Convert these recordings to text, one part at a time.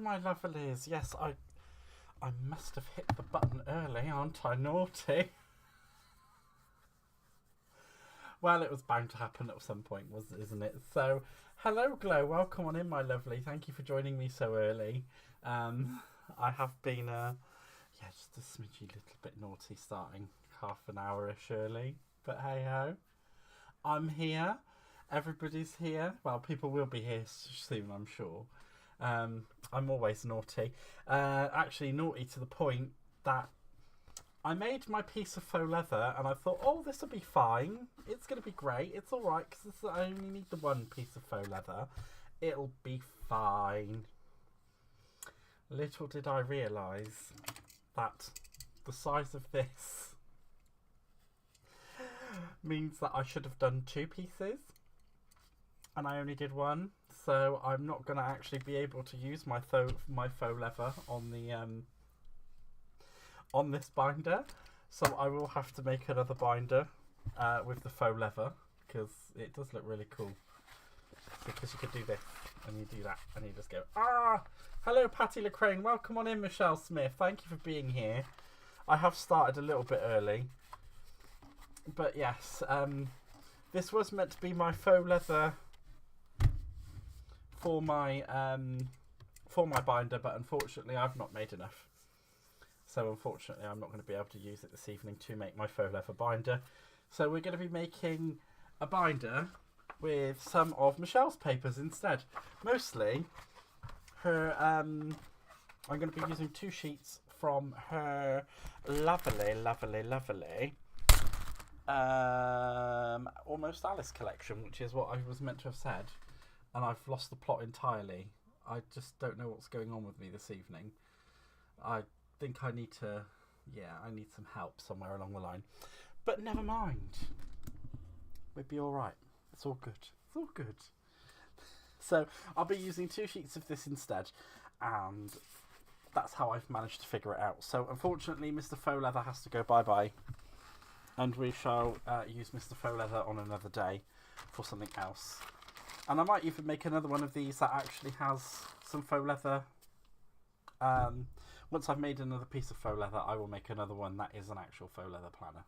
my lovelies. Yes, I must have hit the button early, aren't I? Naughty. Well, it was bound to happen at some point, isn't it? So, hello, Glow. Welcome on in, my lovely. Thank you for joining me so early. I have been, just a smidgy little bit naughty, starting half an hour-ish early. But hey ho, I'm here. Everybody's here. Well, people will be here soon, I'm sure. I'm always naughty. Actually, naughty to the point that I made my piece of faux leather and I thought, oh, this will be fine. It's going to be great. It's all right because I only need the one piece of faux leather. It'll be fine. Little did I realise that the size of this means that I should have done two pieces and I only did one. So I'm not going to actually be able to use my faux leather on the on this binder, so I will have to make another binder with the faux leather because it does look really cool. Because you could do this and you do that and you just go, ah! Hello, Patty Lecrane. Welcome on in, Michelle Smith. Thank you for being here. I have started a little bit early, but yes, this was meant to be my faux leather for my binder, but unfortunately I've not made enough. So unfortunately I'm not going to be able to use it this evening to make my faux leather binder. So we're going to be making a binder with some of Michelle's papers instead. Mostly her, I'm going to be using two sheets from her lovely Almost Alice collection, which is what I was meant to have said. And I've lost the plot entirely. I just don't know what's going on with me this evening. I think I need to, I need some help somewhere along the line. But never mind. We'll be alright. It's all good. It's all good. So I'll be using two sheets of this instead. And that's how I've managed to figure it out. So unfortunately, Mr. Faux Leather has to go bye-bye. And we shall use Mr. Faux Leather on another day for something else. And I might even make another one of these that actually has some faux leather. Once I've made another piece of faux leather, I will make another one that is an actual faux leather planner.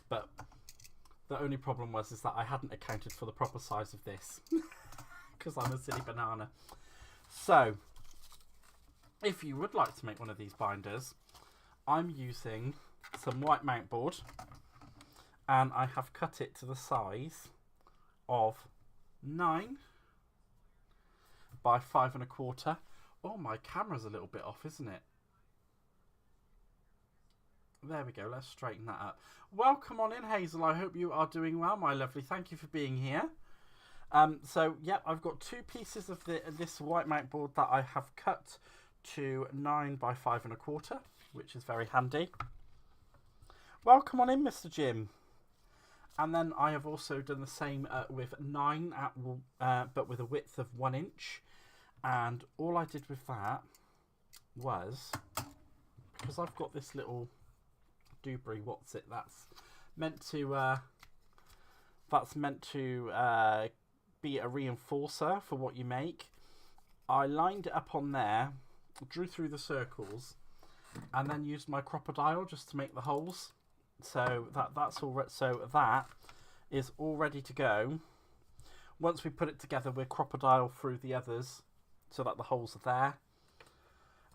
But the only problem is that I hadn't accounted for the proper size of this. Because I'm a silly banana. So, if you would like to make one of these binders, I'm using some white mount board. And I have cut it to the size of 9 by 5 1/4. Oh, my camera's a little bit off, isn't it? There we go. Let's straighten that up. Welcome on in, Hazel. I hope you are doing well, my lovely. Thank you for being here. So, yep, I've got two pieces of this white mount board that I have cut to 9 by 5 1/4, which is very handy. Welcome on in, Mr. Jim. And then I have also done the same with 9, but with a width of 1 inch. And all I did with that was, because I've got this little Dewberry, that's meant to be a reinforcer for what you make. I lined it up on there, drew through the circles, and then used my crocodile just to make the holes. So that's all. So that is all ready to go. Once we put it together, we'll crocodile through the others so that the holes are there,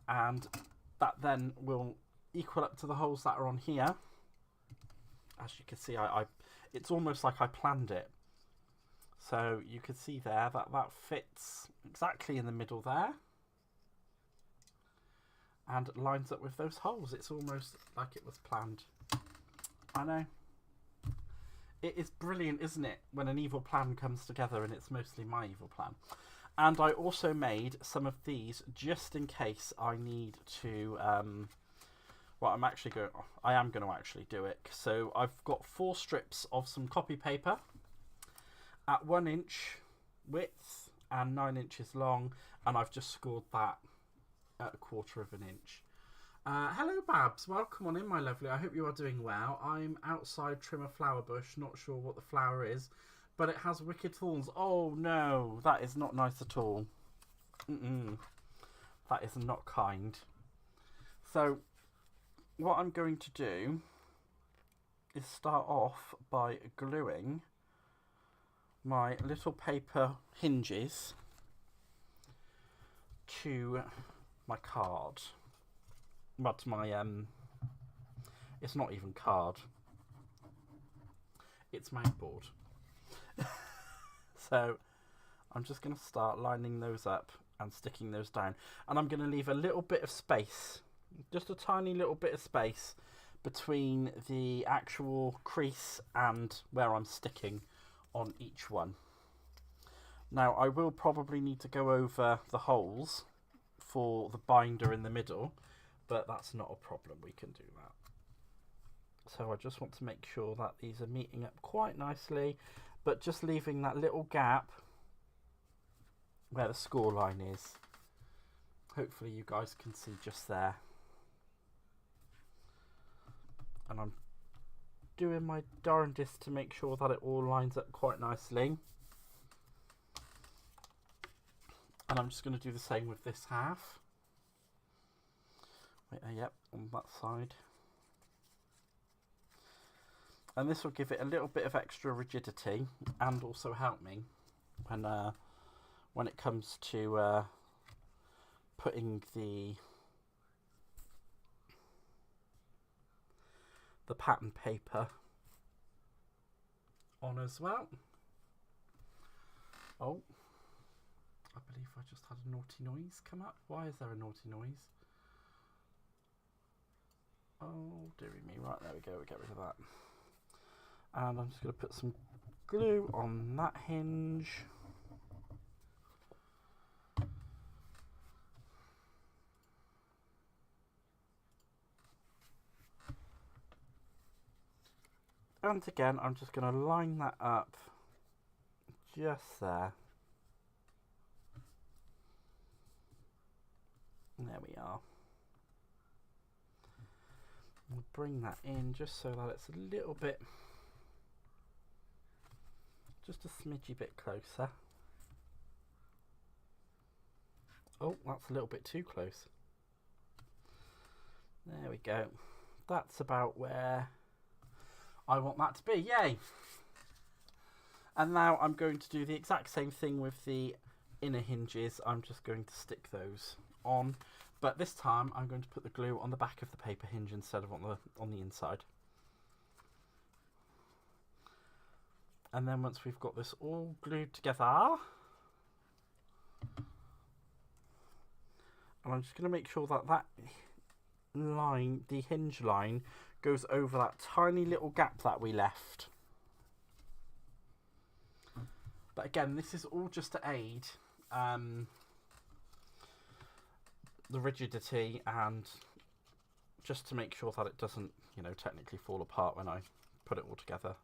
and that then will equal up to the holes that are on here. As you can see, it's almost like I planned it. So you can see there that fits exactly in the middle there, and lines up with those holes. It's almost like it was planned. I know. It is brilliant, isn't it, when an evil plan comes together, and it's mostly my evil plan. And I also made some of these just in case I need to, well, I am going to actually do it. So I've got 4 strips of some copy paper at 1 inch width and 9 inches long, and I've just scored that at 1/4 of an inch. Hello Babs, welcome on in, my lovely. I hope you are doing well. I'm outside trim a flower bush, not sure what the flower is, but it has wicked thorns. Oh no, that is not nice at all. That is not kind. So what I'm going to do is start off by gluing my little paper hinges to my card. Well, to my it's not even card, it's mounboard. So I'm just going to start lining those up and sticking those down, and I'm going to leave a little bit of space, just a tiny little bit of space between the actual crease and where I'm sticking on each one. Now I will probably need to go over the holes for the binder in the middle, but that's not a problem, we can do that. So I just want to make sure that these are meeting up quite nicely, but just leaving that little gap where the score line is. Hopefully you guys can see just there. And I'm doing my darndest to make sure that it all lines up quite nicely. And I'm just going to do the same with this half. Yep, on that side. And this will give it a little bit of extra rigidity and also help me when it comes to putting the pattern paper on as well. Oh, I believe I just had a naughty noise come up. Why is there a naughty noise? Oh, dearie me. Right, there we go. We'll get rid of that. And I'm just going to put some glue on that hinge. And again, I'm just going to line that up just there. There we are. We'll bring that in just so that it's a little bit, just a smidgy bit closer. Oh, that's a little bit too close. There we go. That's about where I want that to be. Yay! And now I'm going to do the exact same thing with the inner hinges. I'm just going to stick those on, but this time I'm going to put the glue on the back of the paper hinge instead of on the inside. And then once we've got this all glued together, and I'm just going to make sure that that line, the hinge line, goes over that tiny little gap that we left. But again, this is all just to aid the rigidity and just to make sure that it doesn't, you know, technically fall apart when I put it all together.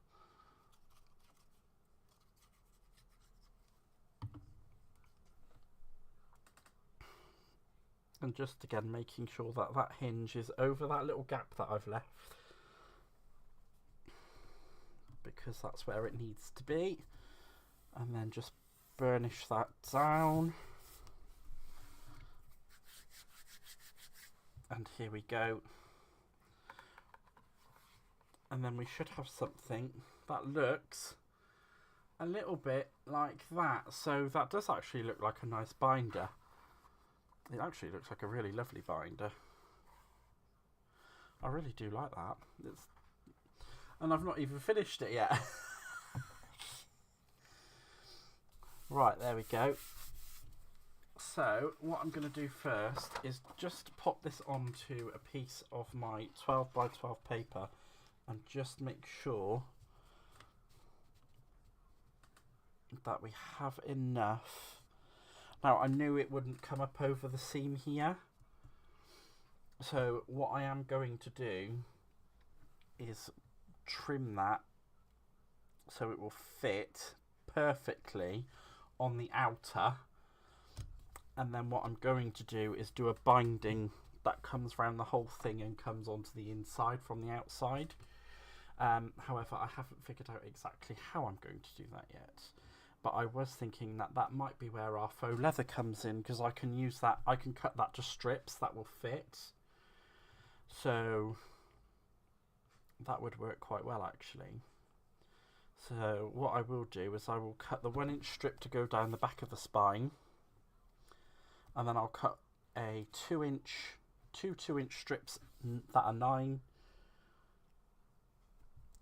And just again making sure that that hinge is over that little gap that I've left, because that's where it needs to be. And then just burnish that down. And here we go. And then we should have something that looks a little bit like that. So that does actually look like a nice binder. It actually looks like a really lovely binder. I really do like that. And I've not even finished it yet. Right, there we go. So what I'm going to do first is just pop this onto a piece of my 12 by 12 paper and just make sure that we have enough. Now I knew it wouldn't come up over the seam here, so what I am going to do is trim that so it will fit perfectly on the outer, and then what I'm going to do is do a binding that comes around the whole thing and comes onto the inside from the outside. However, I haven't figured out exactly how I'm going to do that yet. But I was thinking that that might be where our faux leather comes in, because I can use that, I can cut that to strips that will fit. So that would work quite well actually. So what I will do is I will cut the 1 inch strip to go down the back of the spine, and then I'll cut a 2 inch strips that are 9,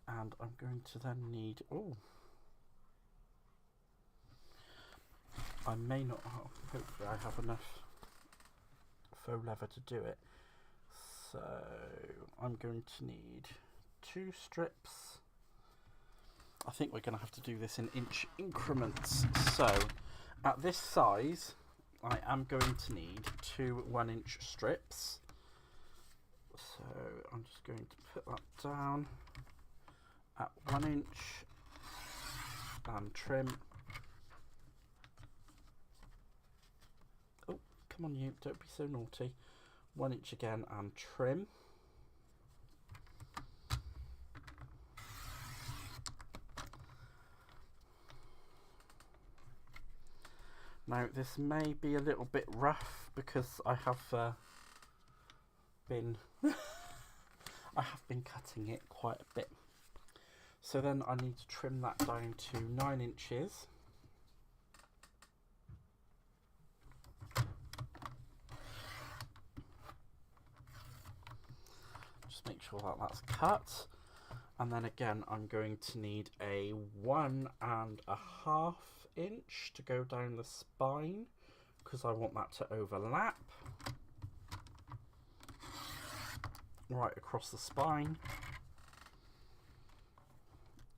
and I'm going to then need, oh, I may not, hopefully I have enough faux leather to do it. So I'm going to need 2 strips. I think we're going to have to do this in inch increments. So at this size, I am going to need 2 1 inch strips. So I'm just going to put that down at 1 inch and trim. Oh, come on you, don't be so naughty. 1 inch again and trim. Now this may be a little bit rough because I have been cutting it quite a bit. So then I need to trim that down to 9 inches. Just make sure that that's cut. And then again, I'm going to need a 1.5 inch to go down the spine, because I want that to overlap right across the spine.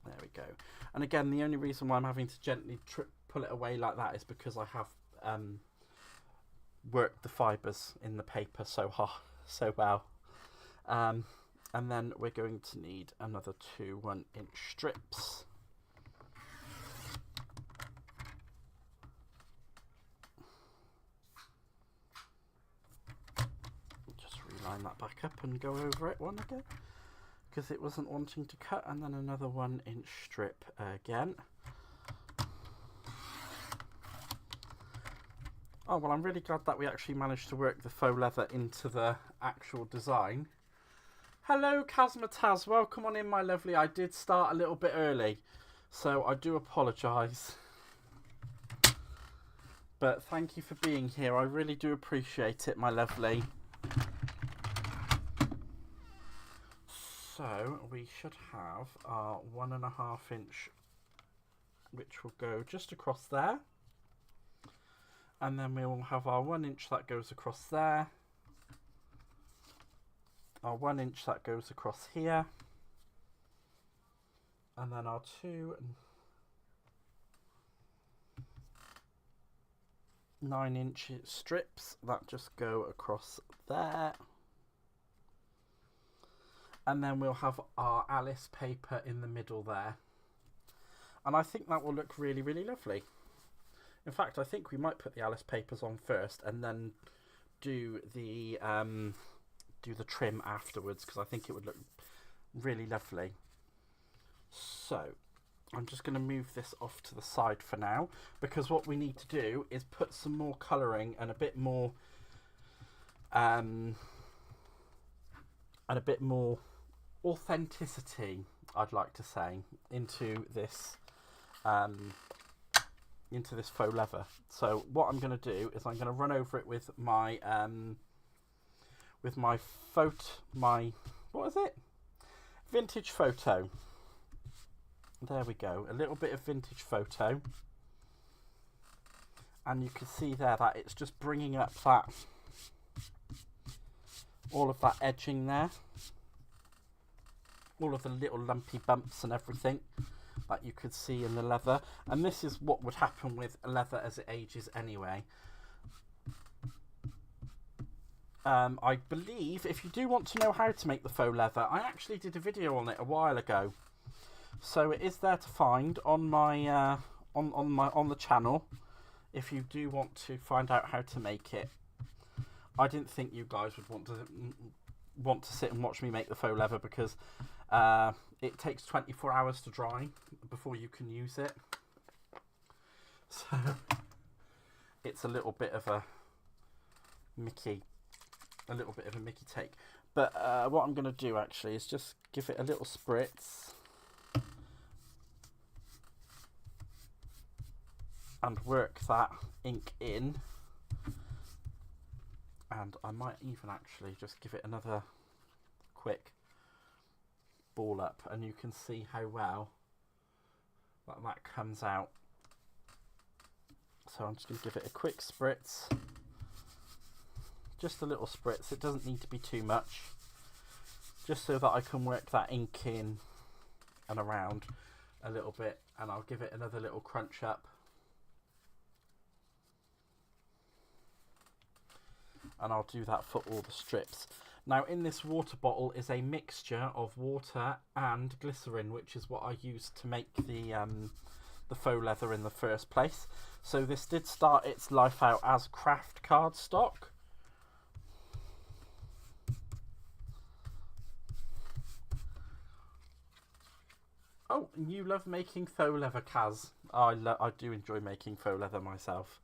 There we go. And again, the only reason why I'm having to gently pull it away like that is because I have worked the fibres in the paper so well. And then we're going to need another 2 1 inch strips. Just reline that back up and go over it one again, because it wasn't wanting to cut, and then another 1 inch strip again. Oh, well, I'm really glad that we actually managed to work the faux leather into the actual design. Hello, Kazmataz. Welcome on in, my lovely. I did start a little bit early, so I do apologise. But thank you for being here. I really do appreciate it, my lovely. So we should have our 1.5 inch, which will go just across there. And then we will have our 1 inch that goes across there. Our 1 inch that goes across here, and then our 2 9 inch strips that just go across there, and then we'll have our Alice paper in the middle there, and I think that will look really, really lovely. In fact, I think we might put the Alice papers on first and then do the trim afterwards, because I think it would look really lovely. So I'm just going to move this off to the side for now, because what we need to do is put some more colouring and a bit more authenticity, I'd like to say, into this faux leather. So what I'm going to do is I'm going to run over it with my what is it? Vintage photo. There we go. A little bit of vintage photo. And you can see there that it's just bringing up that, all of that edging there. All of the little lumpy bumps and everything that you could see in the leather. And this is what would happen with leather as it ages anyway. I believe if you do want to know how to make the faux leather, I actually did a video on it a while ago, so it is there to find on my on the channel. If you do want to find out how to make it, I didn't think you guys would want to sit and watch me make the faux leather, because it takes 24 hours to dry before you can use it. So it's a little bit of a Mickey take. But what I'm going to do actually is just give it a little spritz and work that ink in. And I might even actually just give it another quick ball up, and you can see how well that comes out. So I'm just going to give it a quick spritz. Just a little spritz. It doesn't need to be too much. Just so that I can work that ink in and around a little bit. And I'll give it another little crunch up. And I'll do that for all the strips. Now in this water bottle is a mixture of water and glycerin, which is what I used to make the faux leather in the first place. So this did start its life out as craft cardstock. Oh, you love making faux leather, Kaz. I do enjoy making faux leather myself.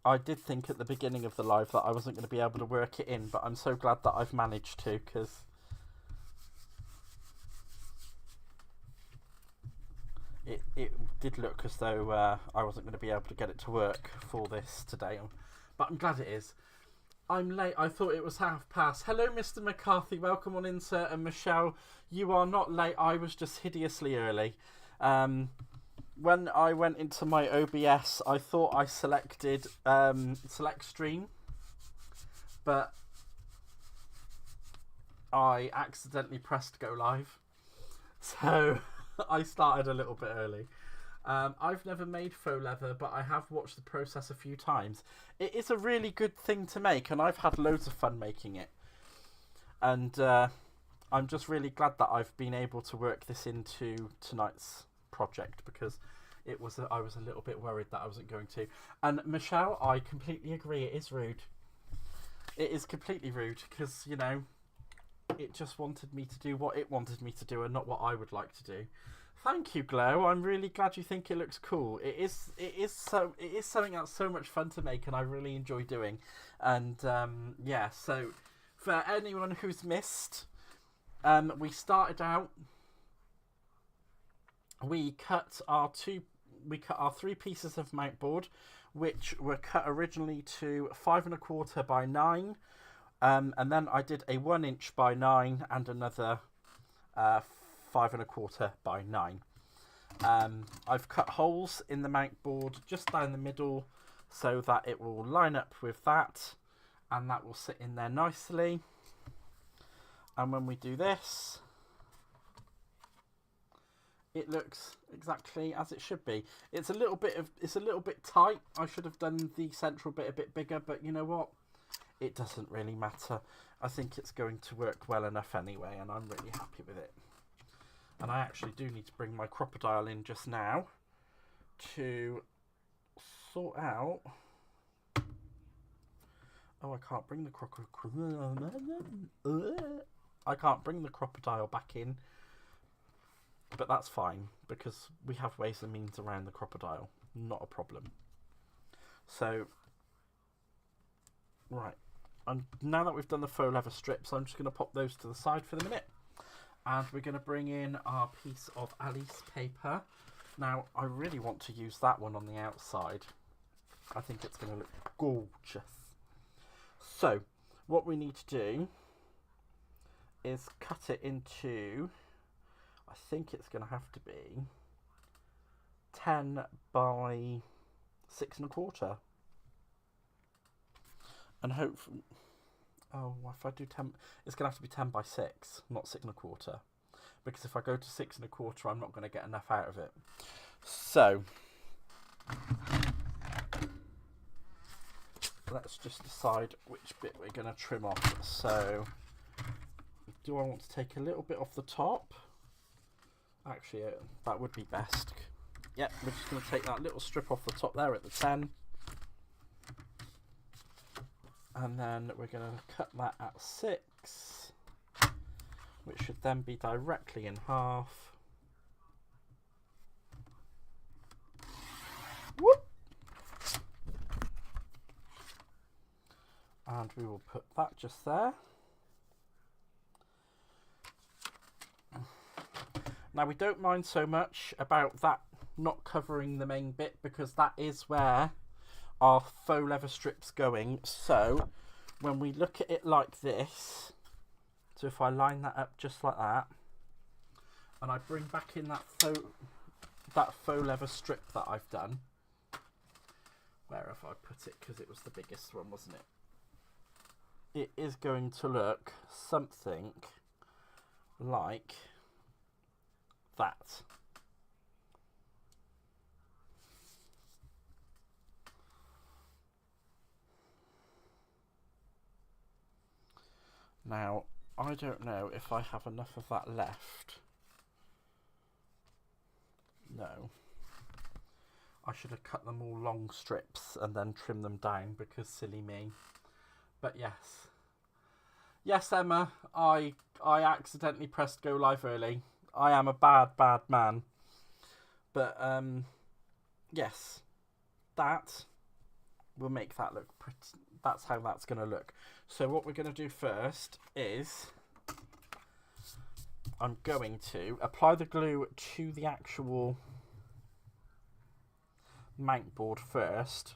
I did think at the beginning of the live that I wasn't going to be able to work it in, but I'm so glad that I've managed to, because it did look as though I wasn't going to be able to get it to work for this today. But I'm glad it is. I'm late. I thought it was past. Hello, Mr. McCarthy. Welcome on in, sir. And Michelle, you are not late. I was just hideously early. When I went into my OBS, I thought I selected select stream, but I accidentally pressed go live, so I started a little bit early. I've never made faux leather, but I have watched the process a few times. It is a really good thing to make, and I've had loads of fun making it. And I'm just really glad that I've been able to work this into tonight's project, because I was a little bit worried that I wasn't going to. And Michelle, I completely agree. It is rude. It is completely rude, because, you know, it just wanted me to do what it wanted me to do and not what I would like to do. Thank you, Glow. I'm really glad you think it looks cool. It is something that's so much fun to make, and I really enjoy doing. And yeah, so for anyone who's missed, we started out. We cut our 3 pieces of mount board, which were cut originally to 5 1/4 by 9, and then I did a 1 inch by 9 and another 5 1/4 by 9. I've cut holes in the mount board just down the middle so that it will line up with that, and that will sit in there nicely. And when we do this, it looks exactly as it should be. It's a little bit tight. I should have done the central bit a bit bigger, but you know what? It doesn't really matter. I think it's going to work well enough anyway, and I'm really happy with it. And I actually do need to bring my crocodile in just now to sort out. Oh, I can't bring the crocodile back in. But that's fine, because we have ways and means around the crocodile. Not a problem. So, right. Now that we've done the faux leather strips, I'm just going to pop those to the side for the minute. And we're going to bring in our piece of Alice paper. Now, I really want to use that one on the outside. I think it's going to look gorgeous. So, what we need to do is cut it into, I think it's going to have to be 10 by 6 1/4. And hopefully, oh, if I do 10, it's going to have to be 10 by 6, not 6 1/4. Because if I go to 6 1/4, I'm not going to get enough out of it. So, let's just decide which bit we're going to trim off. So, do I want to take a little bit off the top? Actually, that would be best. Yep, we're just going to take that little strip off the top there at the 10. And then we're going to cut that at 6, which should then be directly in half. And we will put that just there. Now we don't mind so much about that not covering the main bit, because that is where our faux leather strip's going. So when we look at it like this, so if I line that up just like that, and I bring back in that faux leather strip that I've done, where have I put it, because it was the biggest one, wasn't it? It is going to look something like that. Now, I don't know if I have enough of that left. No. I should have cut them all long strips and then trimmed them down, because silly me. But yes. Yes, Emma, I accidentally pressed go live early. I am a bad man. But, yes. That will make that look pretty. That's how that's going to look. So what we're going to do first is I'm going to apply the glue to the actual mount board first,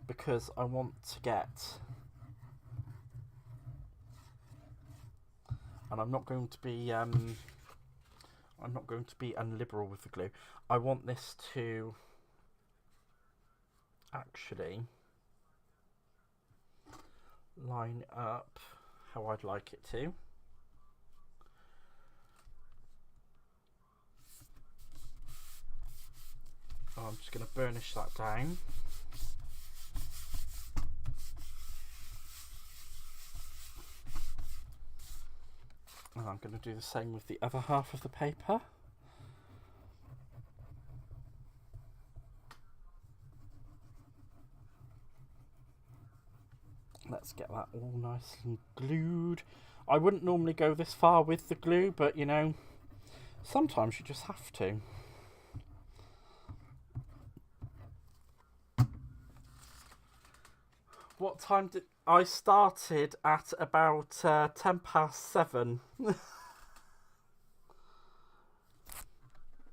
because I want to get, and I'm not going to be unliberal with the glue. I want this to actually line up how I'd like it to. I'm just going to burnish that down. And I'm going to do the same with the other half of the paper. Let's get that all nice and glued. I wouldn't normally go this far with the glue, but you know, sometimes you just have to. What time did I started at about 7:10.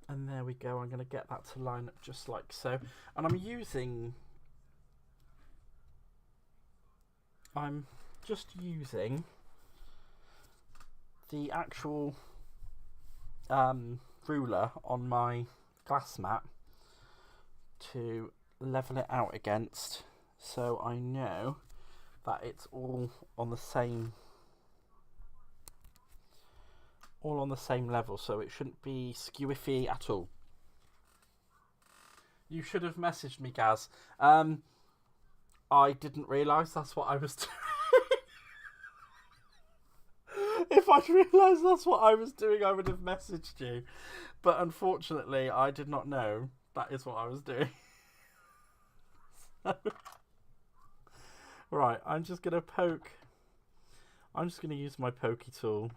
And there we go. I'm going to get that to line up just like so. And I'm just using the actual ruler on my glass mat to level it out against, so I know that it's all on the same level, so it shouldn't be skewiffy at all. You should have messaged me, Gaz. I didn't realise that's what I was doing. If I'd realised that's what I was doing, I would have messaged you. But unfortunately, I did not know that is what I was doing. So, right, I'm just going to use my pokey tool,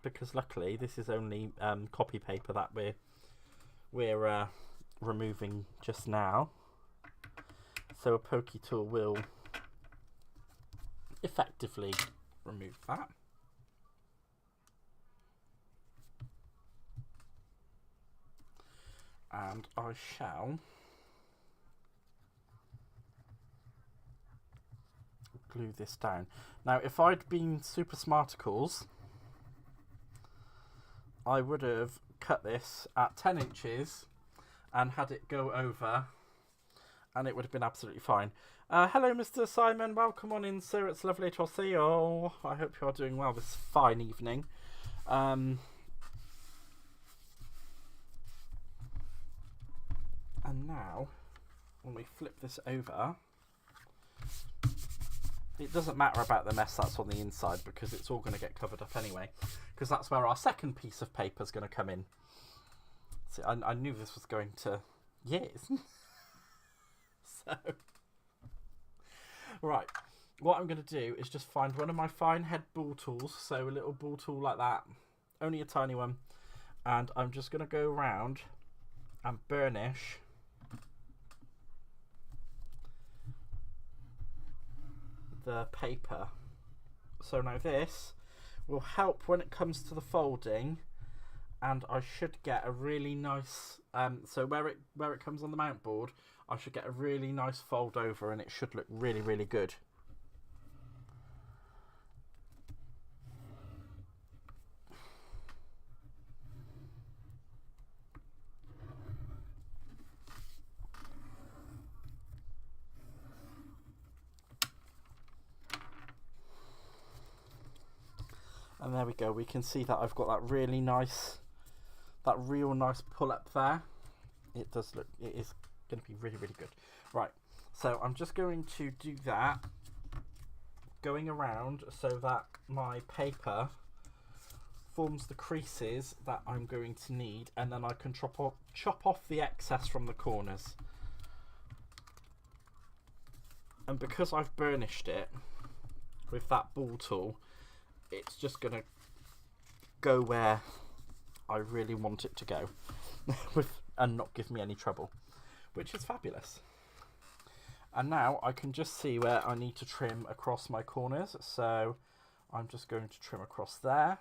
because luckily this is only copy paper that we're removing just now. So a pokey tool will effectively remove that. And I shall glue this down. Now, if I'd been super smarticles, I would have cut this at 10 inches and had it go over, and it would have been absolutely fine. Hello, Mr. Simon. Welcome on in, sir. It's lovely to see you. I hope you are doing well this fine evening. And now, when we flip this over, it doesn't matter about the mess that's on the inside, because it's all going to get covered up anyway, because that's where our second piece of paper is going to come in. See, I knew this was going to... Yes. So... Right, what I'm going to do is just find one of my fine head ball tools, so a little ball tool like that, only a tiny one, and I'm just going to go around and burnish the paper. So now this will help when it comes to the folding, and I should get a really nice so where it comes on the mount board, I should get a really nice fold over, and it should look really, really good. And there we go, we can see that I've got that really nice, that real nice pull up there. It does look, it is going to be really, really good. Right, so I'm just going to do that, going around so that my paper forms the creases that I'm going to need, and then I can chop off the excess from the corners. And because I've burnished it with that ball tool, it's just going to go where I really want it to go and not give me any trouble, which is fabulous. And now I can just see where I need to trim across my corners. So I'm just going to trim across there.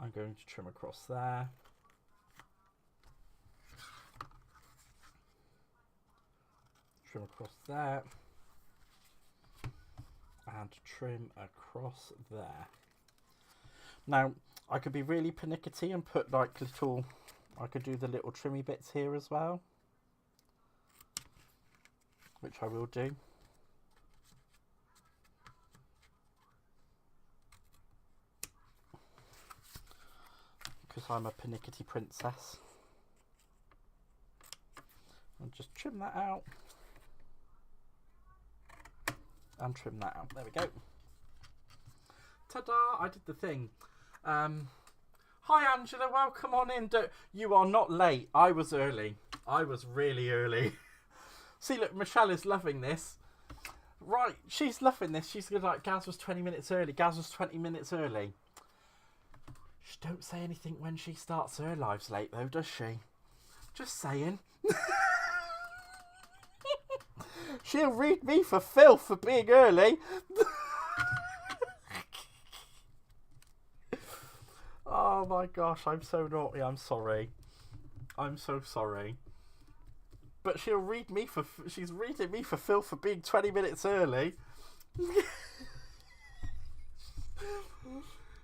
I'm going to trim across there. Trim across there. And trim across there. Now I could be really pernickety and put like little, I could do the little trimmy bits here as well, which I will do. Because I'm a pernickety princess. And just trim that out. And trim that out. There we go. Ta-da! I did the thing. Hi Angela, welcome on in. You are not late. I was early. I was really early. See, look, Michelle is loving this. Right, she's loving this. She's good, like, Gaz was 20 minutes early. Gaz was 20 minutes early. She don't say anything when she starts her lives late, though, does she? Just saying. She'll read me for filth for being early. Oh my gosh, I'm so naughty. I'm sorry. I'm so sorry. But she'll read me for... She's reading me for filth for being 20 minutes early.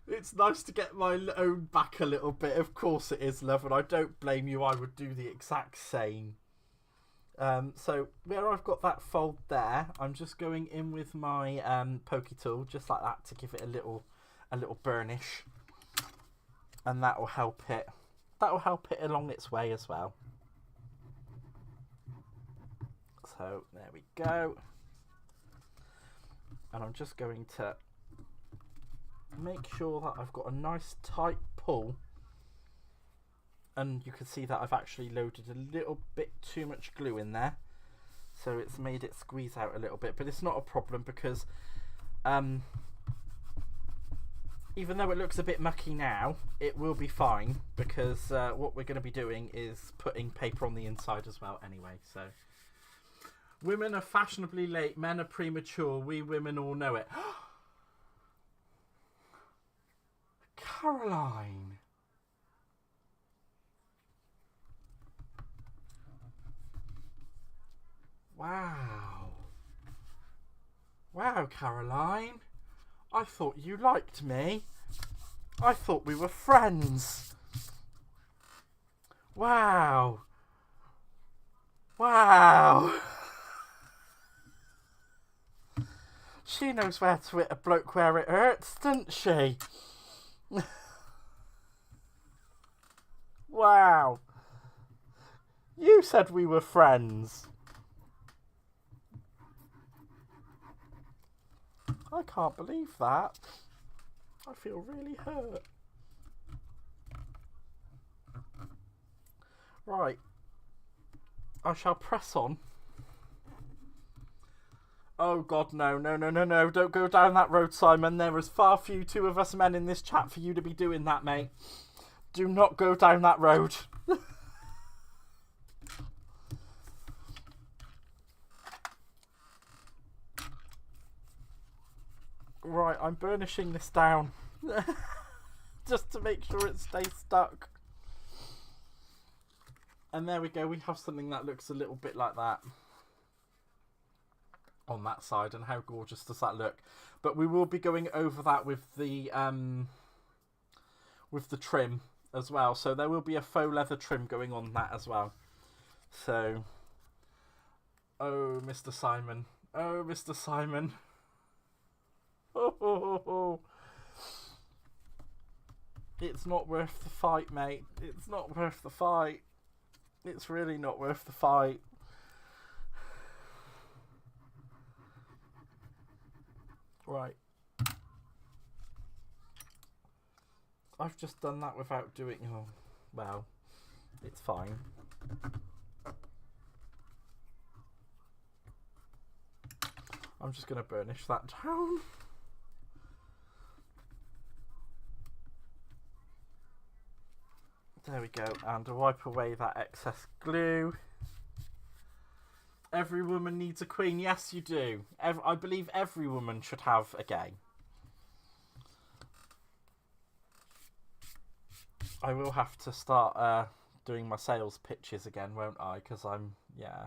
It's nice to get my own back a little bit. Of course it is, love, and I don't blame you. I would do the exact same. So where I've got that fold there, I'm just going in with my pokey tool, just like that, to give it a little burnish, and that will help it. That will help it along its way as well. So there we go, and I'm just going to make sure that I've got a nice tight pull. And you can see that I've actually loaded a little bit too much glue in there. So it's made it squeeze out a little bit. But it's not a problem because even though it looks a bit mucky now, it will be fine. Because what we're going to be doing is putting paper on the inside as well anyway. So women are fashionably late. Men are premature. We women all know it. Caroline. Wow. Wow, Caroline. I thought you liked me. I thought we were friends. Wow. Wow. She knows where to hit a bloke where it hurts, doesn't she? Wow. You said we were friends. I can't believe that. I feel really hurt. Right. I shall press on. Oh God, no, no, no, no, no. Don't go down that road, Simon. There is far few of us men in this chat for you to be doing that, mate. Do not go down that road. Right, I'm burnishing this down. Just to make sure it stays stuck. And there we go, we have something that looks a little bit like that on that side, and how gorgeous does that look? But we will be going over that with the trim as well, so there will be a faux leather trim going on that as well. So, oh Mr. Simon, oh Mr. Simon, oh. It's not worth the fight, mate. It's not worth the fight. It's really not worth the fight. Right. I've just done that without doing... Oh, well, it's fine. I'm just going to burnish that down. There we go, and wipe away that excess glue. Every woman needs a queen. Yes, you do. I believe every woman should have a gay. I will have to start doing my sales pitches again, won't I? Because I'm, yeah.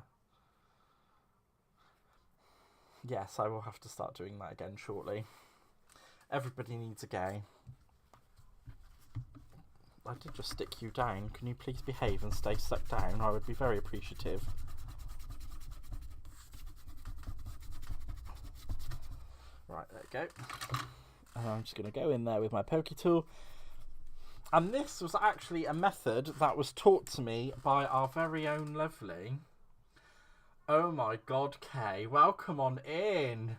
Yes, I will have to start doing that again shortly. Everybody needs a gay. I did just stick you down. Can you please behave and stay stuck down? I would be very appreciative. Right, there we go. And I'm just going to go in there with my pokey tool. And this was actually a method that was taught to me by our very own lovely... Oh my God, Kay. Welcome on in.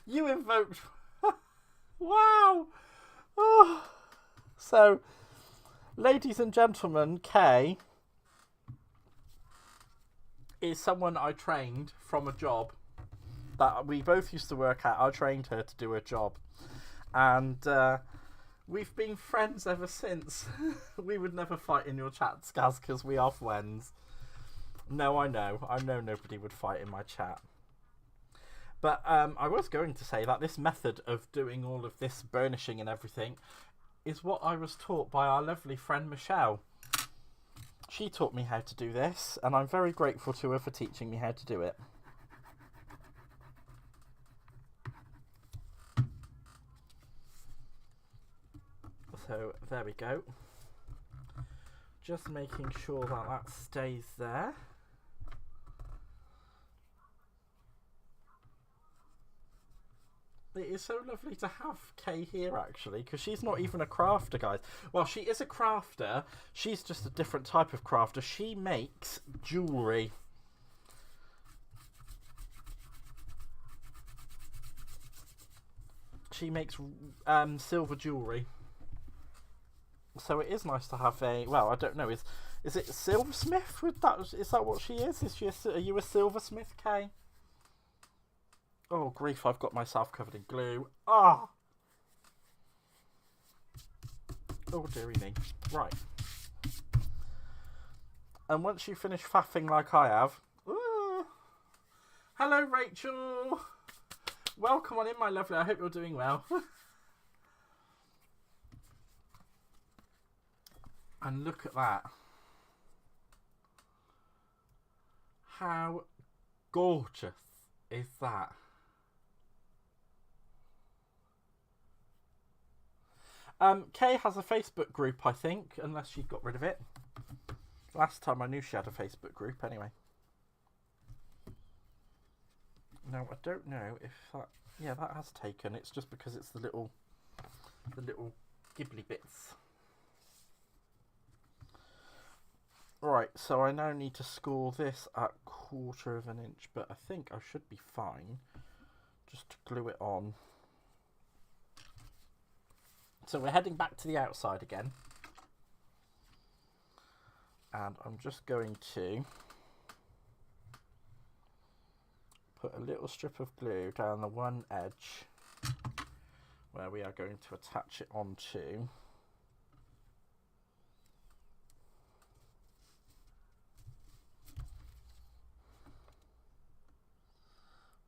You invoked... Wow! Oh. So, ladies and gentlemen, Kay is someone I trained from a job that we both used to work at. I trained her to do a job. And we've been friends ever since. We would never fight in your chat, Skaz, because we are friends. No, I know. I know nobody would fight in my chat. But I was going to say that this method of doing all of this burnishing and everything is what I was taught by our lovely friend Michelle. She taught me how to do this, and I'm very grateful to her for teaching me how to do it. So there we go. Just making sure that that stays there. It is so lovely to have Kay here, actually, because she's not even a crafter, guys. Well, she is a crafter. She's just a different type of crafter. She makes jewellery. She makes silver jewellery. So it is nice to have a... Well, I don't know. Is it silversmith? Is that what she is? Are you a silversmith, Kay? Oh, grief, I've got myself covered in glue. Ah! Oh, dearie me. Right. And once you finish faffing like I have... Hello, Rachel! Welcome on in, my lovely. I hope you're doing well. And look at that. How gorgeous is that? Kay has a Facebook group, I think, unless she got rid of it. Last time I knew she had a Facebook group, anyway. Now, I don't know if that... Yeah, that has taken. It's just because it's the little gibbly bits. Right, so I now need to score this at 1/4 of an inch, but I think I should be fine. Just to glue it on. So we're heading back to the outside again. And I'm just going to put a little strip of glue down the one edge where we are going to attach it onto.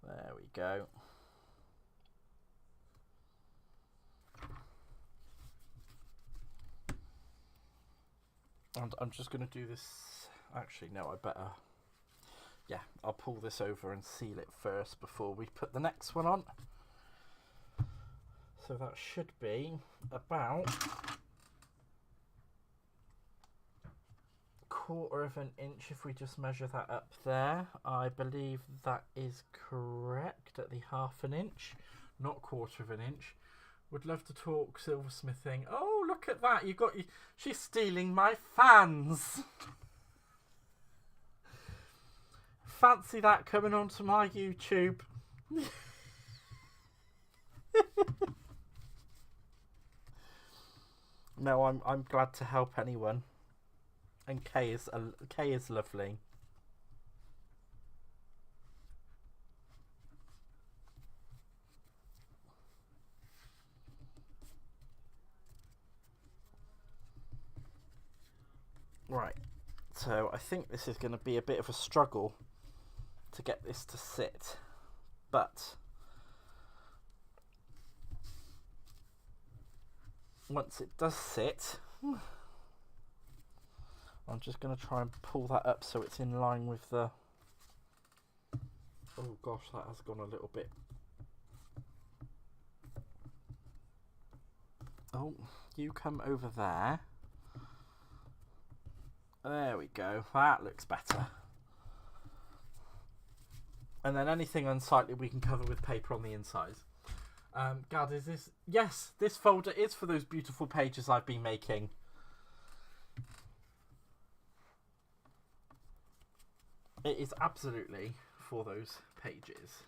There go. And I'm just going to do this. Actually, no, I better. Yeah, I'll pull this over and seal it first before we put the next one on. So that should be about 1/4 of an inch if we just measure that up there. I believe that is correct at the 1/2 inch, not 1/4 of an inch. Would love to talk silversmithing. Oh, look at that. She's stealing my fans. Fancy that coming onto my YouTube. No, I'm glad to help anyone. And Kay is lovely. Right, so I think this is going to be a bit of a struggle to get this to sit, but once it does sit, I'm just going to try and pull that up so it's in line with the... Oh gosh, that has gone a little bit... Oh, you come over there. There we go, that looks better. And then anything unsightly we can cover with paper on the inside. Gad, is this... Yes, this folder is for those beautiful pages I've been making. It is absolutely for those pages.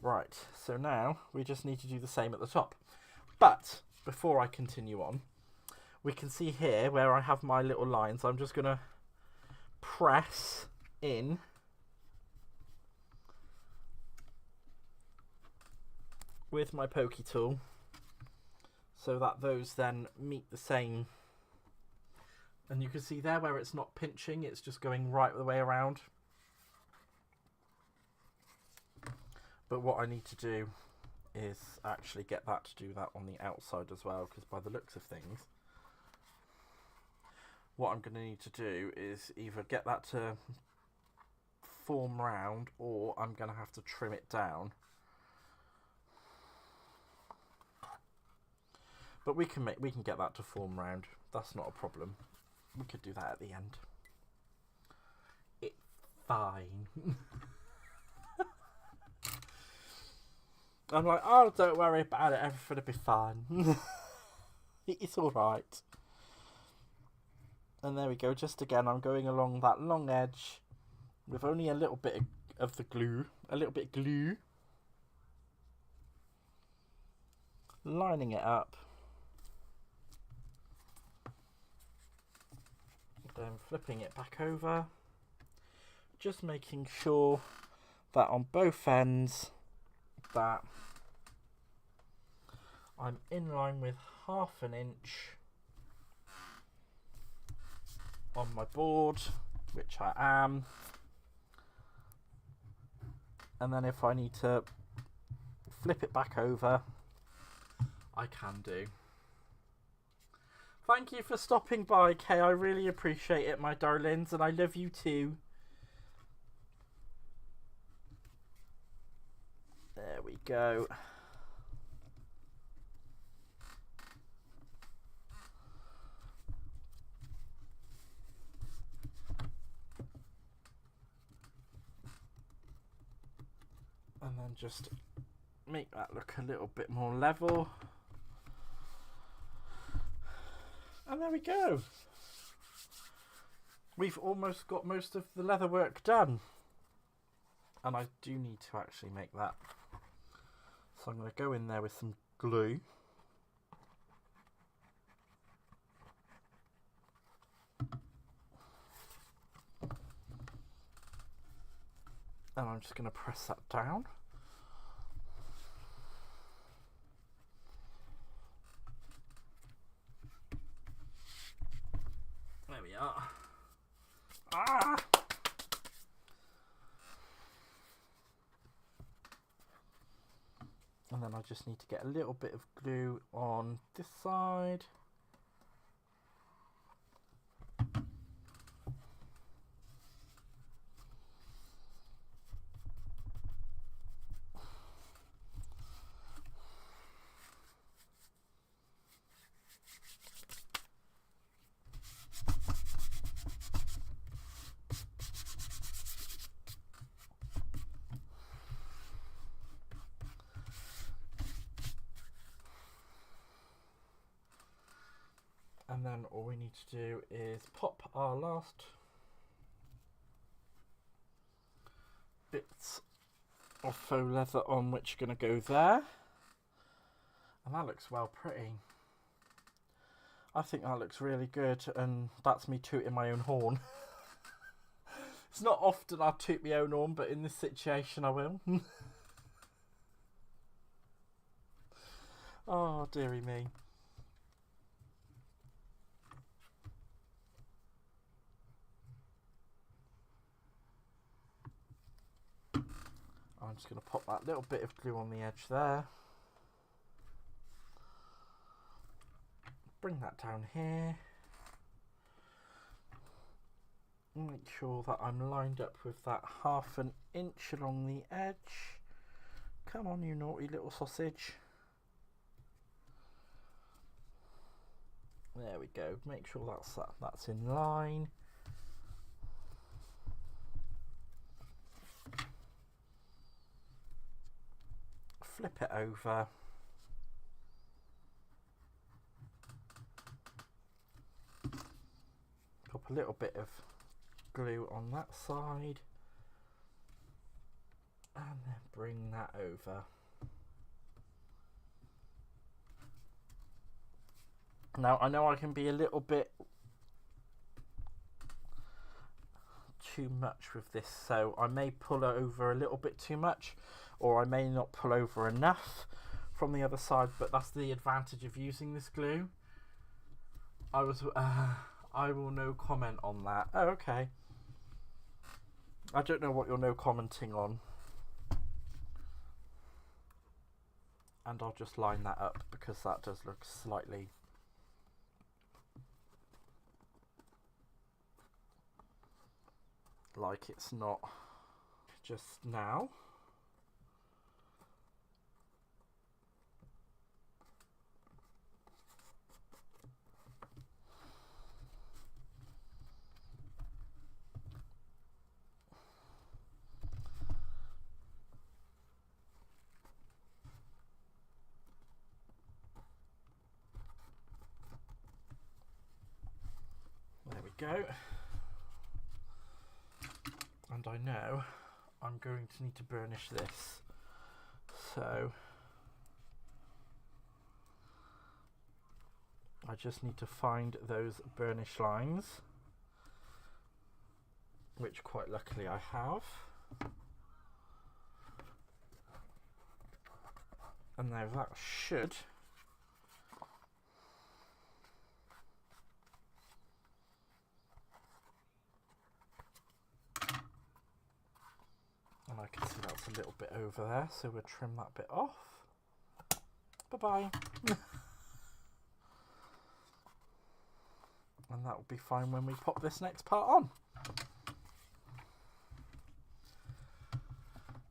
Right, so now we just need to do the same at the top. But before I continue on, we can see here where I have my little lines. I'm just going to press in with my pokey tool so that those then meet the same. And you can see there where it's not pinching, it's just going right the way around. But what I need to do is actually get that to do that on the outside as well, because by the looks of things, what I'm going to need to do is either get that to form round, or I'm going to have to trim it down. But we can get that to form round. That's not a problem. We could do that at the end. It's fine. I'm like, oh, don't worry about it. Everything will be fine. It's all right. And there we go. Just again, I'm going along that long edge with only a little bit of the glue. A little bit of glue. Lining it up. Then flipping it back over. Just making sure that on both ends that I'm in line with 1/2 inch on my board, which I am. And then if I need to flip it back over, I can do. Thank you for stopping by, Kay. I really appreciate it, my darlings, and I love you too. There we go. And then just make that look a little bit more level. And there we go. We've almost got most of the leather work done. And I do need to actually make that. So I'm going to go in there with some glue. And I'm just going to press that down. There we are. Ah! And then I just need to get a little bit of glue on this side. And then all we need to do is pop our last bits of faux leather on, which are going to go there. And that looks well pretty. I think that looks really good, and that's me tooting my own horn. It's not often I toot my own horn, but in this situation I will. Oh, dearie me. I'm just going to pop that little bit of glue on the edge there. Bring that down here. Make sure that I'm lined up with that 1/2 inch along the edge. Come on, you naughty little sausage. There we go. Make sure that's in line. Flip it over. Pop a little bit of glue on that side. And then bring that over. Now, I know I can be a little bit too much with this, so I may pull over a little bit too much, or I may not pull over enough from the other side, but that's the advantage of using this glue. I will no comment on that. Oh, okay. I don't know what you're no commenting on. And I'll just line that up because that does look slightly like it's not just now. There we go. And I know I'm going to need to burnish this, so I just need to find those burnish lines, which quite luckily I have. And now that should and I can see that's a little bit over there, so we'll trim that bit off. Bye-bye. And that will be fine when we pop this next part on.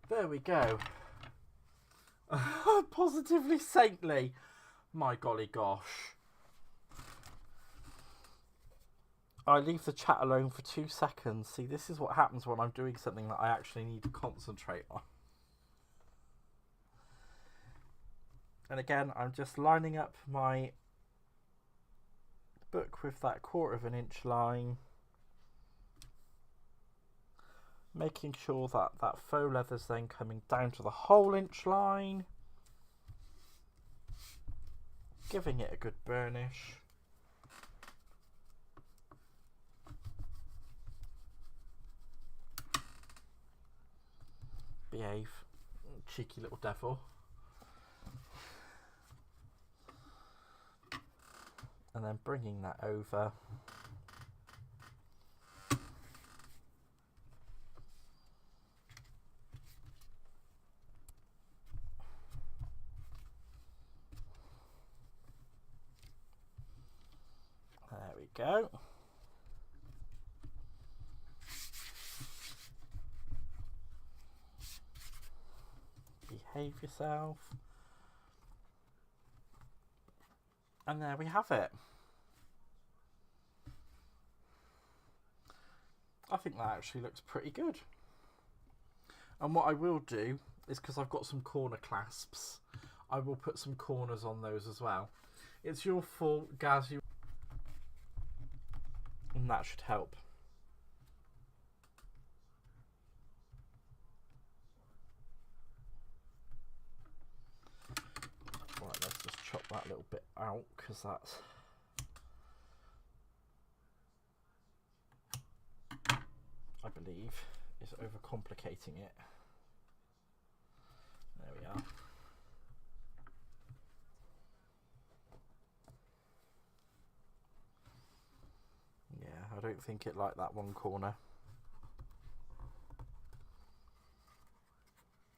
There we go. Positively saintly. My golly gosh. I leave the chat alone for 2 seconds. See, this is what happens when I'm doing something that I actually need to concentrate on. And again, I'm just lining up my book with that 1/4 inch line. Making sure that that faux leather's then coming down to the whole inch line. Giving it a good burnish. Behave, cheeky little devil. And then bringing that over. go. Behave yourself. And there we have it. I think that actually looks pretty good. And what I will do is, because I've got some corner clasps, I will put some corners on those as well. It's your fault, Gaz, and that should help. Right, let's just chop that little bit out, because that's... I believe is overcomplicating it. There we are. Yeah, I don't think it liked that one corner.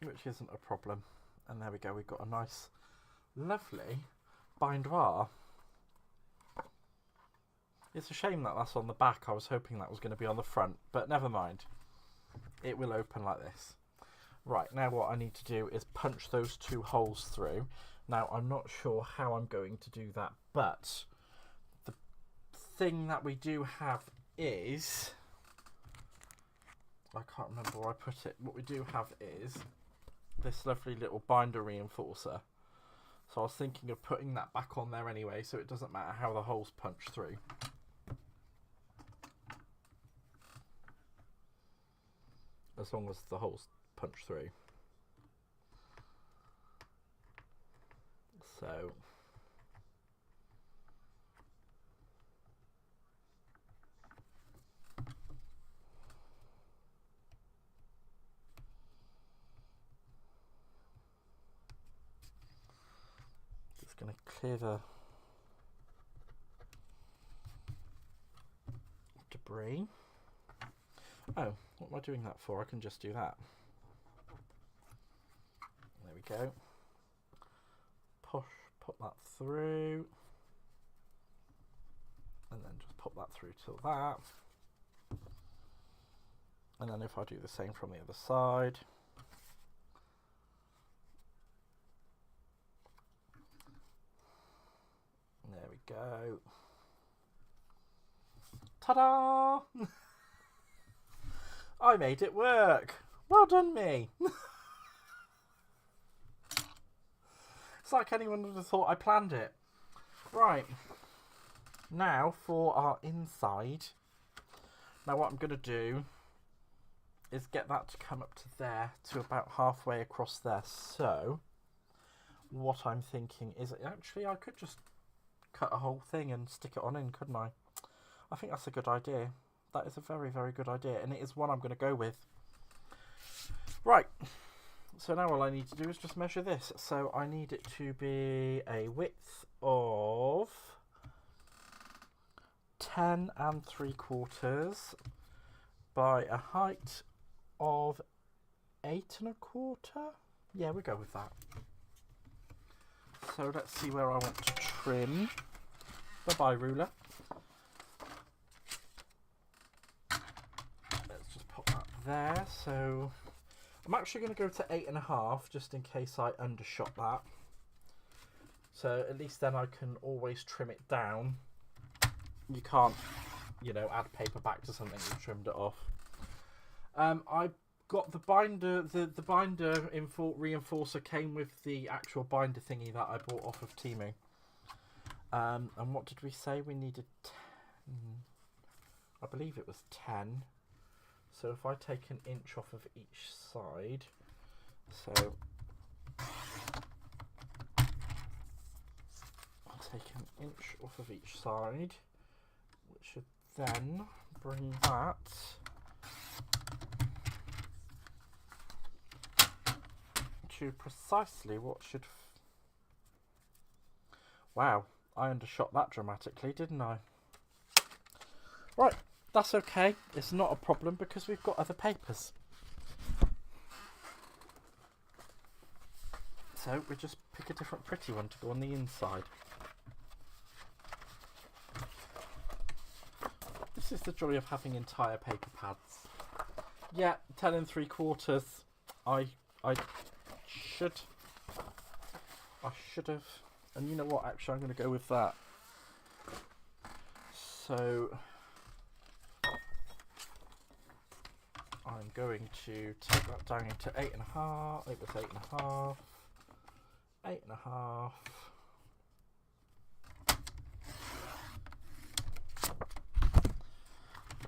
Which isn't a problem. And there we go, we've got a nice, lovely bindoir. It's a shame that that's on the back. I was hoping that was going to be on the front, but never mind. It will open like this. Right, now what I need to do is punch those two holes through. Now, I'm not sure how I'm going to do that, but the thing that we do have is... I can't remember where I put it. What we do have is this lovely little binder reinforcer. So I was thinking of putting that back on there anyway, so it doesn't matter how the holes punch through. As long as the holes punch through. So just going to clear the debris. Oh, what am I doing that for? I can just do that. There we go. Push, pop that through. And then just pop that through till that. And then if I do the same from the other side. There we go. Ta-da! I made it work. Well done, me. It's like anyone would have thought I planned it. Right. Now for our inside. Now what I'm going to do is get that to come up to there, to about halfway across there. So what I'm thinking is, actually I could just cut a whole thing and stick it on in, couldn't I? I think that's a good idea. That is a very, very good idea, and it is one I'm going to go with. Right, so now all I need to do is just measure this. So I need it to be a width of 10 3/4 by a height of 8 1/4. Yeah, we'll go with that. So let's see where I want to trim. Bye-bye, ruler. There, so I'm actually going to go to 8 1/2 just in case I undershot that. So at least then I can always trim it down. You can't, you know, add paper back to something you've trimmed it off. I got the binder, the binder reinforcer came with the actual binder thingy that I bought off of Temu. And what did we say we needed? I believe it was 10. So if I take an inch off of each side, so I'll take an inch off of each side, which should then bring that to precisely what should... Wow, I undershot that dramatically, didn't I? Right. That's okay, it's not a problem because we've got other papers. So we just pick a different pretty one to go on the inside. is the joy of having entire paper pads. Yeah, 10 3/4. I should have. And you know what? Actually, I'm going to go with that. So I'm going to take that down into 8.5. It was 8.5. 8.5.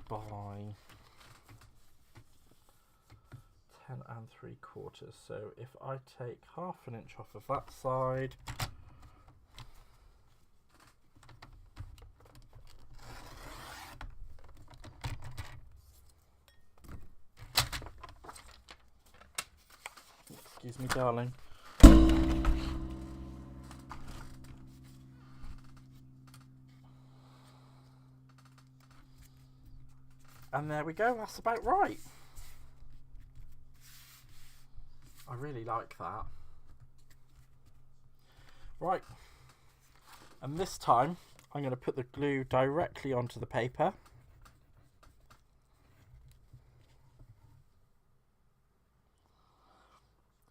By 10 3/4. So if I take 1/2 inch off of that side, excuse me, darling. And there we go, that's about right. I really like that. Right. And this time, I'm going to put the glue directly onto the paper.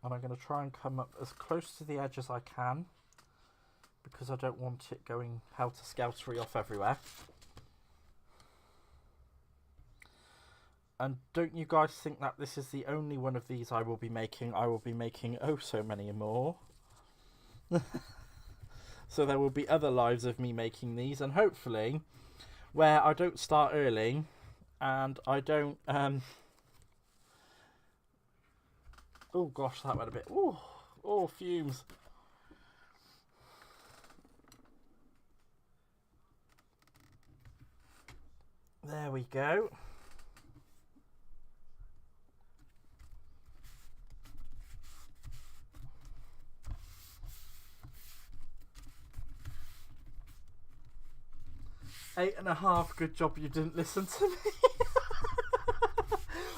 And I'm going to try and come up as close to the edge as I can, because I don't want it going helter-skeltery off everywhere. And don't you guys think that this is the only one of these I will be making? I will be making oh so many more. So there will be other lives of me making these, and hopefully where I don't start early and I don't oh gosh, that went a bit oh fumes. There we go. Eight and a half. Good job you didn't listen to me.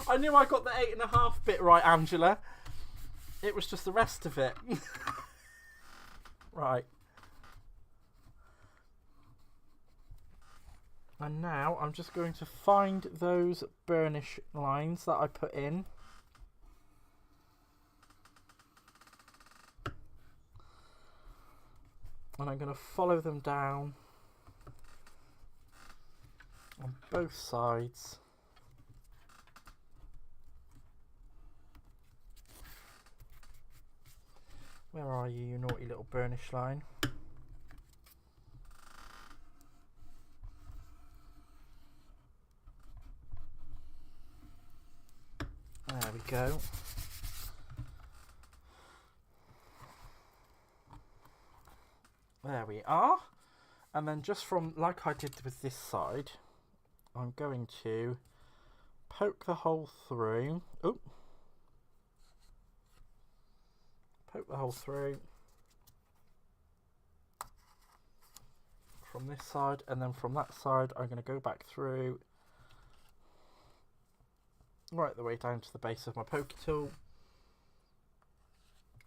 I knew I got the 8.5 bit right, Angela. It was just the rest of it. Right. And now I'm just going to find those burnish lines that I put in. And I'm going to follow them down on both sides. Where are you, you naughty little burnish line? There we go. There we are. And then just from, like I did with this side, I'm going to poke the hole through. Oh, poke the hole through from this side, and then from that side I'm going to go back through right the way down to the base of my pokey tool,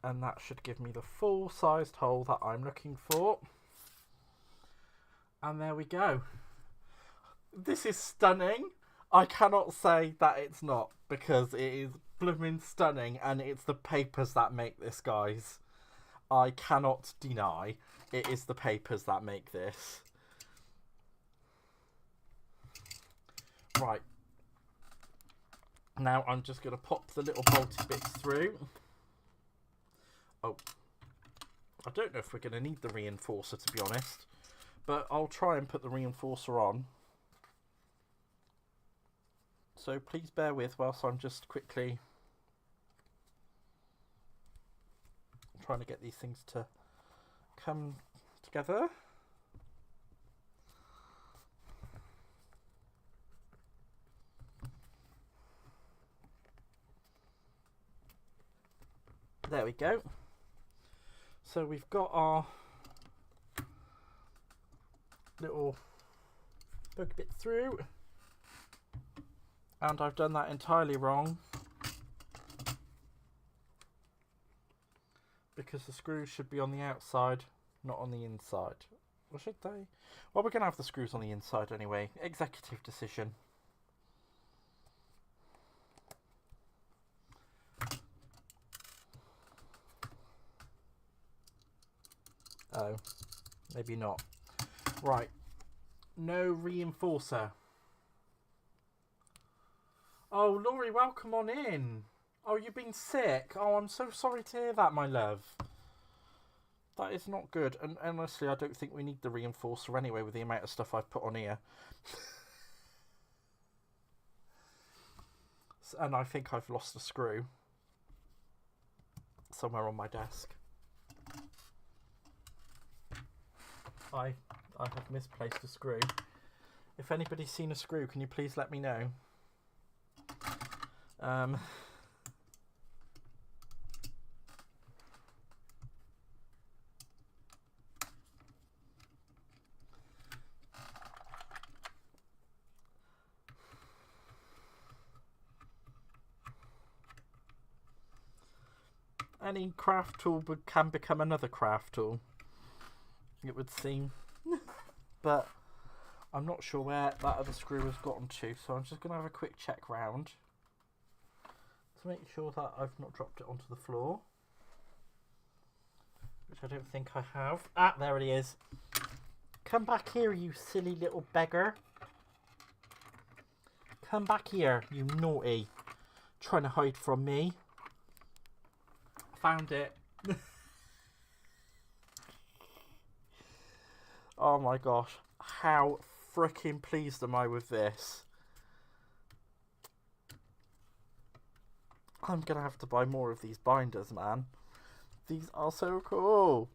and that should give me the full sized hole that I'm looking for. And there we go. This is stunning. I cannot say that it's not, because it is blooming stunning, and it's the papers that make this, guys. I cannot deny it is the papers that make this. Right. Now I'm just going to pop the little bolty bits through. Oh, I don't know if we're going to need the reinforcer, to be honest, but I'll try and put the reinforcer on. So please bear with whilst I'm just quickly trying to get these things to come together. There we go. So we've got our little poke bit through. And I've done that entirely wrong, because the screws should be on the outside, not on the inside. Or should they? Well, we're going to have the screws on the inside anyway. Executive decision. Oh, maybe not. Right. No reinforcer. Oh, Laurie, welcome on in. Oh, you've been sick. Oh, I'm so sorry to hear that, my love. That is not good. And honestly, I don't think we need the reinforcer anyway with the amount of stuff I've put on here. And I think I've lost a screw somewhere on my desk. I have misplaced a screw. If anybody's seen a screw, can you please let me know? Any craft tool can become another craft tool, it would seem. But I'm not sure where that other screw has gotten to, so I'm just going to have a quick check round to make sure that I've not dropped it onto the floor, which I don't think I have. Ah, there it is. Come back here, you silly little beggar. Come back here, you naughty. Trying to hide from me. Found it. Oh my gosh. How freaking pleased am I with this? I'm going to have to buy more of these binders, man. These are so cool.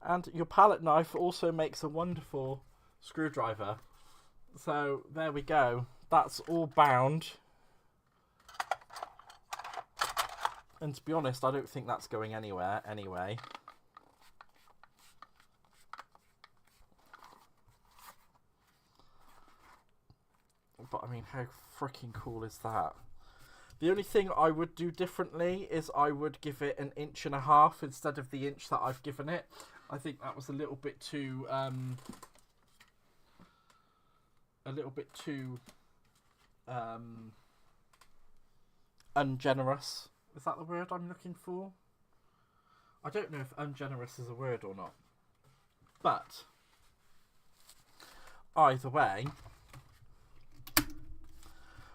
And your palette knife also makes a wonderful screwdriver. So there we go. That's all bound. And to be honest, I don't think that's going anywhere anyway. But I mean, how freaking cool is that? The only thing I would do differently is I would give it 1.5 inches instead of the inch that I've given it. I think that was a little bit too ungenerous. Is that the word I'm looking for? I don't know if ungenerous is a word or not. But either way,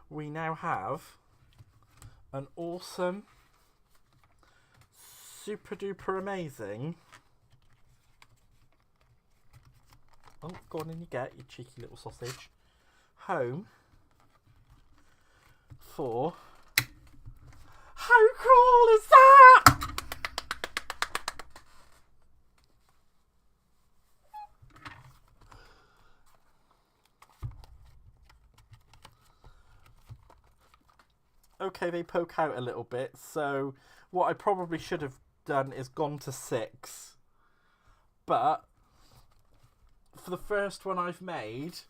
we now have an awesome, super duper amazing. Oh, go on in you get, you cheeky little sausage. Home for... How cool is that? Okay, they poke out a little bit, so what I probably should have done is gone to 6. But for the first one I've made,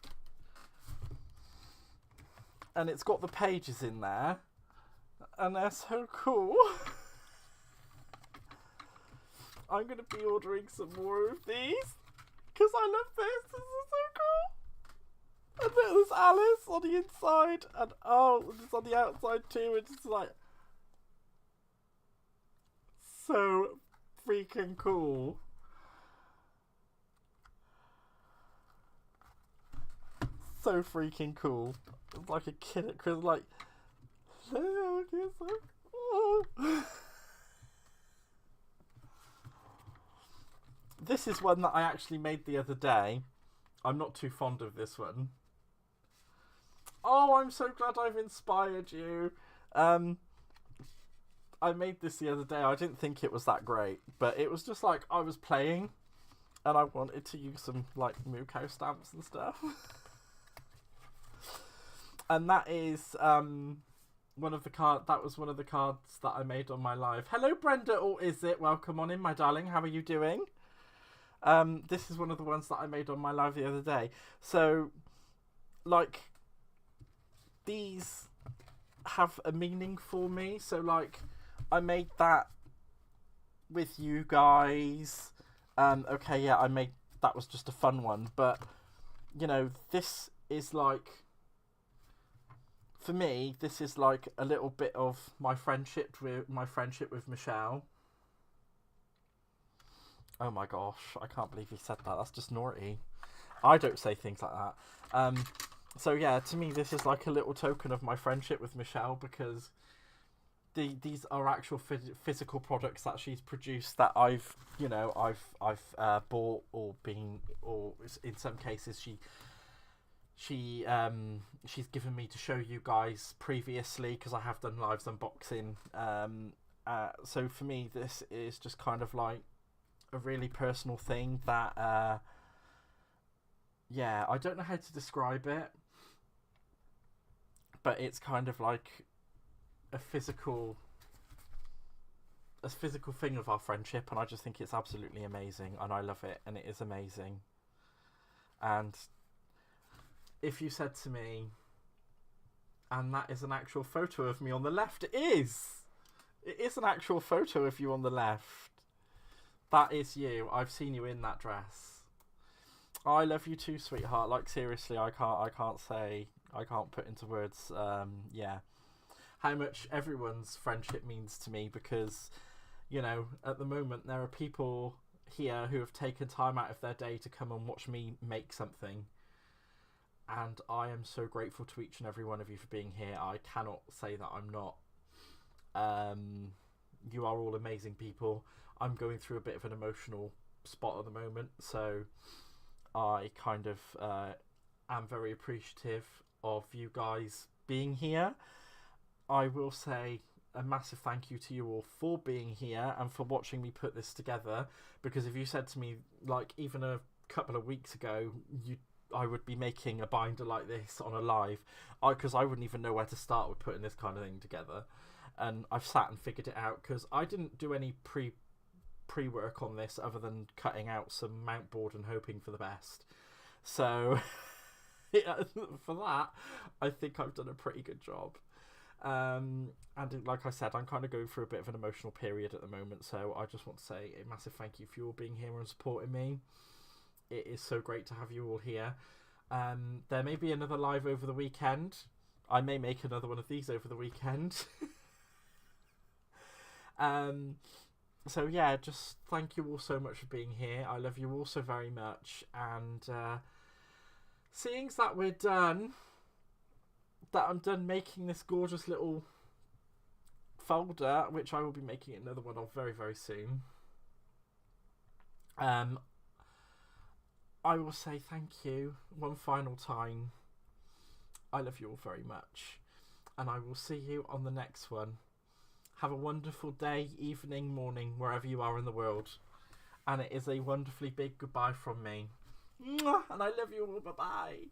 and it's got the pages in there, and they're so cool. I'm going to be ordering some more of these, because I love this. This is so cool. And there's Alice on the inside, and oh, it's on the outside too. It's just like so freaking cool. So freaking cool. It's like a kid at Christmas, like, look, you're so cool. This is one that I actually made the other day. I'm not too fond of this one. Oh, I'm so glad I've inspired you. I made this the other day. I didn't think it was that great, but it was just like I was playing and I wanted to use some like Moo Cow stamps and stuff. And that is one of the that was one of the cards that I made on my live. Hello, Brenda, or is it? Welcome on in, my darling. How are you doing? This is one of the ones that I made on my live the other day. So, like, these have a meaning for me. So, like, I made that with you guys. Okay, yeah, that was just a fun one, but you know, this is like, for me, this is like a little bit of my friendship with Michelle. Oh my gosh, I can't believe he said that. That's just naughty. I don't say things like that. So yeah, to me, this is like a little token of my friendship with Michelle, because these are actual physical products that she's produced that I've bought, or in some cases she's given me to show you guys previously, because I have done lives unboxing. So for me, this is just kind of like a really personal thing that I don't know how to describe it, but it's kind of like a physical thing of our friendship, and I just think it's absolutely amazing, and I love it, and it is amazing. And if you said to me, and that is an actual photo of me on the left, it is an actual photo of you on the left. That is you. I've seen you in that dress. I love you too, sweetheart. Like, seriously, I can't put into words, how much everyone's friendship means to me, because, you know, at the moment there are people here who have taken time out of their day to come and watch me make something, and I am so grateful to each and every one of you for being here. I cannot say that I'm not. You are all amazing people. I'm going through a bit of an emotional spot at the moment, so I kind of am very appreciative of you guys being here. I will say a massive thank you to you all for being here and for watching me put this together, because if you said to me, like, even a couple of weeks ago, I would be making a binder like this on a live, because I wouldn't even know where to start with putting this kind of thing together. And I've sat and figured it out, because I didn't do any pre-work on this other than cutting out some mount board and hoping for the best. So yeah, for that, I think I've done a pretty good job. And like I said, I'm kind of going through a bit of an emotional period at the moment, so I just want to say a massive thank you for you all being here and supporting me. It is so great to have you all here. There may be another live over the weekend. I may make another one of these over the weekend. So yeah, just thank you all so much for being here. I love you all so very much, and seeing that we're done, that I'm done making this gorgeous little folder, which I will be making another one of very, very soon. I will say thank you one final time. I love you all very much, and I will see you on the next one. Have a wonderful day, evening, morning, wherever you are in the world. And it is a wonderfully big goodbye from me. And I love you all. Bye-bye.